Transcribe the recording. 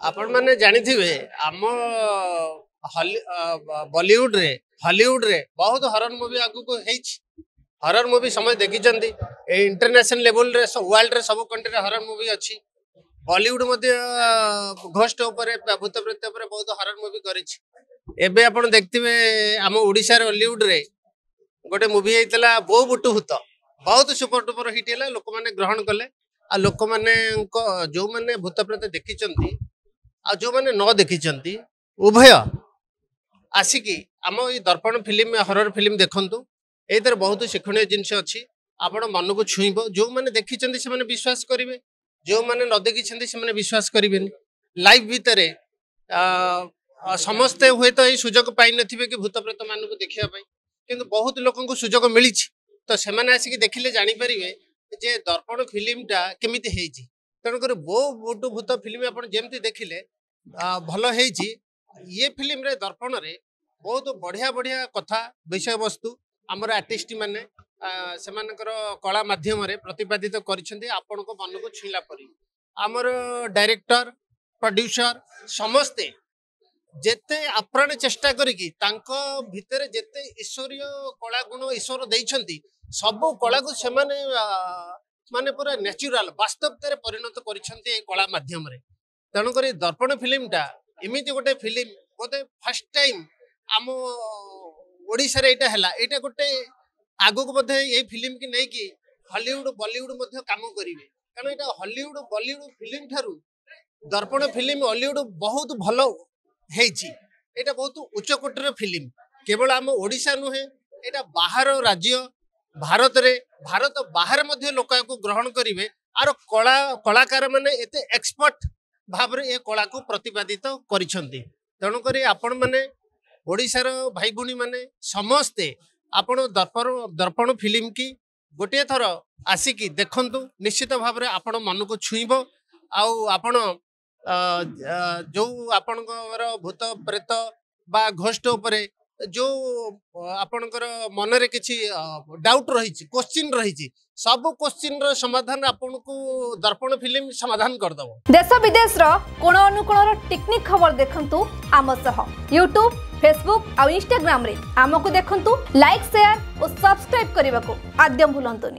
आपण मैंने जानी थे आम बॉलीवुड रे हॉलीवुड रे बहुत हॉरर मूवी आगु को हॉरर मूवी समय देखी इंटरनेशनल लेवल रे वर्ल्ड रे सब कंट्री रे हॉरर मूवी अच्छी बॉलीवुड मध्य घोस्ट भूत प्रेत बहुत हॉरर मूवी करे आपण देखते आम ओडिशा रे हॉलीवुड रे गोटे मूवी होता बो बुटु भूत बहुत सुपर डुपर हिट है लोक मैंने ग्रहण कले आ लोक मैंने जो मैंने भूत प्रेत देखी आ जो मैंने न देखी उभय आसिकी आम ये दर्पण फिल्म हॉरर फिल्म देखंतु एतर बहुत शिक्षणीय जिनस अच्छी आपण मन को छुईब जो मैंने देखी से विश्वास करेंगे जो मैंने न देखी से विश्वास करेंगे लाइव भितर समस्ते हुए तो ये सुजोग पाई नथिबे कि भूत प्रेत मान को देखापी किंतु बहुत लोक सुजोग मिली तो से आसिक देखिले जापर जे दर्पण फिल्मटा केमिति हेछि तेणुकर बो बुटु भूत फिल्म आप जमती देखिले भल हेछि ये फिल्म रे दर्पण रे बहुत बढ़िया बढ़िया कथा विषय वस्तु आमर आर्टिस्ट माने सेमानकर कला माध्यम रे प्रतिपादित करिसेंती आपण को मन को छुईला परी आमर डायरेक्टर प्रोड्यूसर समस्ते जेते आप्राण चेष्टा करिकी तांको भितरे जेते ईश्वरीय कला गुण ईश्वर देइछंती सब कला को सेमाने माने पूरा नेचुरल वास्तवता परिणत करिसेंती ए कला माध्यम रे तेणुक दर्पण फिल्मटा एमती गोटे फिल्म बोधे फर्स्ट टाइम आम ओडिशा रे एटा गोटे आगो को बोधे ये फिल्म की नहीं कि हॉलीवुड बॉलीवुड काम करेंगे कारण यहाँ हॉलीवुड बॉलीवुड फिल्म ठारू दर्पण फिल्म हॉलीवुड बहुत भल एटा बहुत उच्च कोटर फिल्म केवल आम ओडिशा नुहे एटा बाहर राज्य भारत बाहर लोक ग्रहण करेंगे आर कला कलाकार माने एते एक्सपर्ट भाव ये कला को प्रतिपादित करिसेंती तेणुक आपण मैंने ओडिशार भाई भूणी माने समस्ते आपण दर्पण फिल्म की गोटे थर आसिकी देखंतु निश्चित भाव में आपण मन को छुईब आपण जो आपणकर भूत प्रेत बा घोष्ट उपरे जो आपणकर मन रे किछि डाउट रही क्वेश्चन रही सब क्वेश्चन रो समाधान आपन को दर्पण फिल्म समाधान कर दबो। देश विदेश रो कोण अनुकोण टेक्निक खबर देखंतु आम सह यूट्यूब फेसबुक और इंस्टाग्राम रे आमको देखंतु लाइक शेयर और सब्सक्राइब करने को आद्यम भूलंतुनी।